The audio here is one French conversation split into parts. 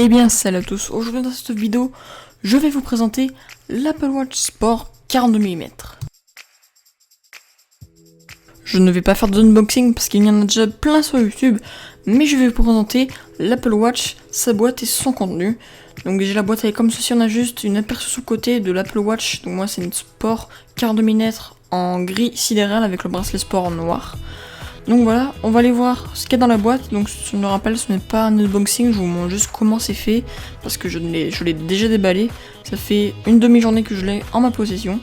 Eh bien salut à tous, aujourd'hui dans cette vidéo, je vais vous présenter l'Apple Watch Sport 42 mm. Je ne vais pas faire d'unboxing parce qu'il y en a déjà plein sur YouTube, mais je vais vous présenter l'Apple Watch, sa boîte et son contenu. Donc déjà la boîte elle est comme ceci, on a juste une aperçu sous le côté de l'Apple Watch, donc moi c'est une Sport 42 mm en gris sidéral avec le bracelet sport en noir. Donc voilà, on va aller voir ce qu'il y a dans la boîte. Donc je me rappelle, ce n'est pas un unboxing, je vous montre juste comment c'est fait, parce que je l'ai déjà déballé. Ça fait une demi-journée que je l'ai en ma possession.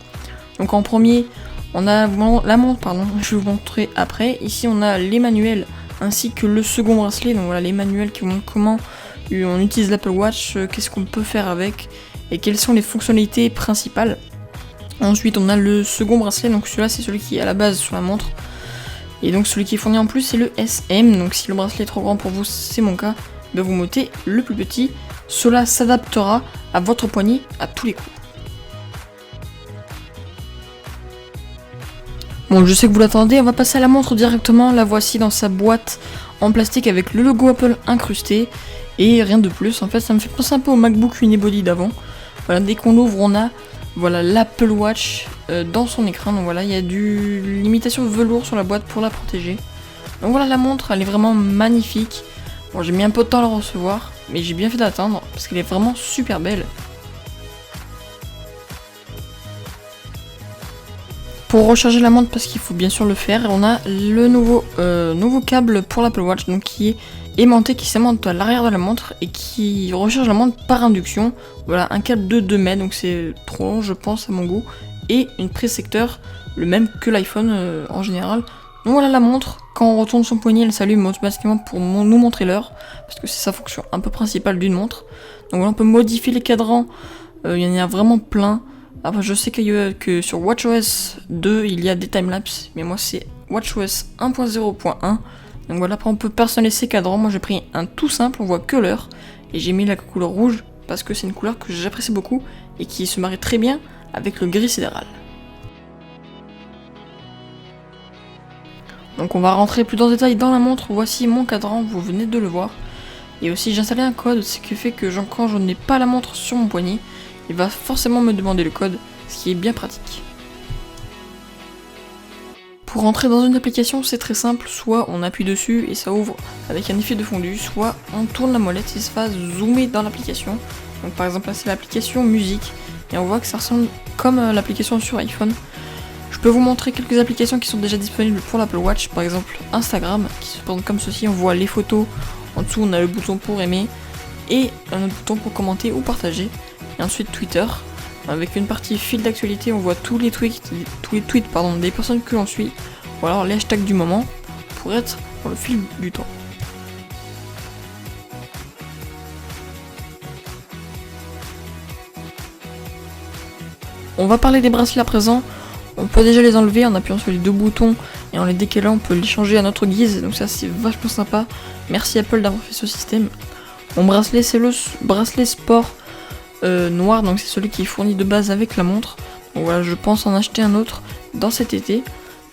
Donc en premier, on a la montre, pardon, je vais vous montrer après. Ici on a les manuels, ainsi que le second bracelet. Donc voilà les manuels qui vous montrent comment on utilise l'Apple Watch, qu'est-ce qu'on peut faire avec, et quelles sont les fonctionnalités principales. Ensuite on a le second bracelet, donc celui-là c'est celui qui est à la base sur la montre. Et donc celui qui est fourni en plus c'est le SM, donc si le bracelet est trop grand pour vous, c'est mon cas, ben vous mettez le plus petit. Cela s'adaptera à votre poignet à tous les coups. Bon, je sais que vous l'attendez, on va passer à la montre directement. La voici dans sa boîte en plastique avec le logo Apple incrusté. Et rien de plus, en fait ça me fait penser un peu au MacBook Unibody d'avant. Voilà, dès qu'on l'ouvre on a l'Apple Watch dans son écran. Donc voilà, il y a l'imitation velours sur la boîte pour la protéger. Donc voilà, la montre elle est vraiment magnifique. Bon, j'ai mis un peu de temps à la recevoir, mais j'ai bien fait d'attendre parce qu'elle est vraiment super belle. Pour recharger la montre, parce qu'il faut bien sûr le faire, on a le nouveau câble pour l'Apple Watch, donc qui est aimanté, qui s'aimante à l'arrière de la montre et qui recharge la montre par induction. Voilà, un câble de 2 mètres, donc c'est trop long je pense à mon goût, et une prise secteur, le même que l'iPhone en général. Donc voilà la montre, quand on retourne son poignet elle s'allume automatiquement pour nous montrer l'heure, parce que c'est sa fonction un peu principale d'une montre. Donc voilà, on peut modifier les cadrans, il y en a vraiment plein. Après je sais que sur WatchOS 2 il y a des timelapses, mais moi c'est WatchOS 1.0.1. Donc voilà, après on peut personnaliser ses cadrans. Moi j'ai pris un tout simple, on voit que l'heure, et j'ai mis la couleur rouge parce que c'est une couleur que j'apprécie beaucoup et qui se marie très bien avec le gris sidéral. Donc on va rentrer plus en détail dans la montre. Voici mon cadran, vous venez de le voir. Et aussi j'ai installé un code, ce qui fait que quand je n'ai pas la montre sur mon poignet, il va forcément me demander le code, ce qui est bien pratique. Pour rentrer dans une application, c'est très simple, soit on appuie dessus et ça ouvre avec un effet de fondu, soit on tourne la molette et ça va zoomer dans l'application. Donc par exemple là c'est l'application musique, et on voit que ça ressemble comme l'application sur iPhone. Je peux vous montrer quelques applications qui sont déjà disponibles pour l'Apple Watch, par exemple Instagram, qui se présente comme ceci, on voit les photos, en dessous on a le bouton pour aimer, et un autre bouton pour commenter ou partager. Et ensuite Twitter, avec une partie fil d'actualité, on voit tous les tweets des personnes que l'on suit, ou alors les hashtags du moment, pour être dans le fil du temps. On va parler des bracelets à présent. On peut déjà les enlever en appuyant sur les deux boutons et en les décalant, on peut les changer à notre guise, donc ça c'est vachement sympa. Merci Apple d'avoir fait ce système. Mon bracelet c'est le bracelet sport noir, donc c'est celui qui est fourni de base avec la montre. Donc voilà, je pense en acheter un autre dans cet été.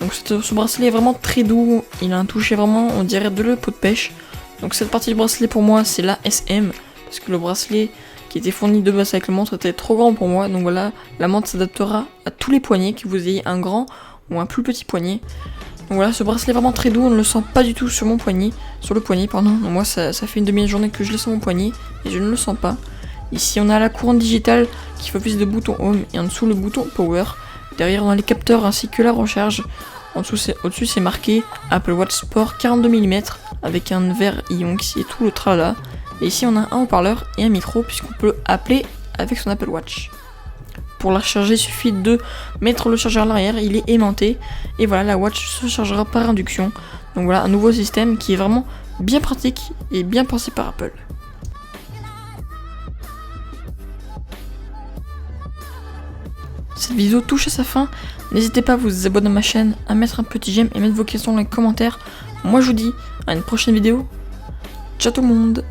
Donc ce bracelet est vraiment très doux, il a un toucher vraiment, on dirait de la peau de pêche. Donc cette partie du bracelet pour moi c'est la SM, parce que le bracelet qui était fourni de base avec la montre était trop grand pour moi. Donc voilà, la montre s'adaptera à tous les poignets, que vous ayez un grand ou un plus petit poignet. Donc voilà, ce bracelet est vraiment très doux, on ne le sent pas du tout sur mon poignet, sur le poignet pardon. Donc moi ça fait une demi-journée que je l'ai sur mon poignet et je ne le sens pas. Ici on a la couronne digitale qui fait office de bouton home et en dessous le bouton power. Derrière on a les capteurs ainsi que la recharge. Au-dessus c'est marqué Apple Watch Sport 42 mm avec un verre ion qui est tout le tralala. Et ici on a un haut-parleur et un micro puisqu'on peut appeler avec son Apple Watch. Pour la recharger il suffit de mettre le chargeur à l'arrière, il est aimanté. Et voilà, la watch se chargera par induction. Donc voilà un nouveau système qui est vraiment bien pratique et bien pensé par Apple. Cette vidéo touche à sa fin, n'hésitez pas à vous abonner à ma chaîne, à mettre un petit j'aime et mettre vos questions dans les commentaires. Moi je vous dis à une prochaine vidéo, ciao tout le monde.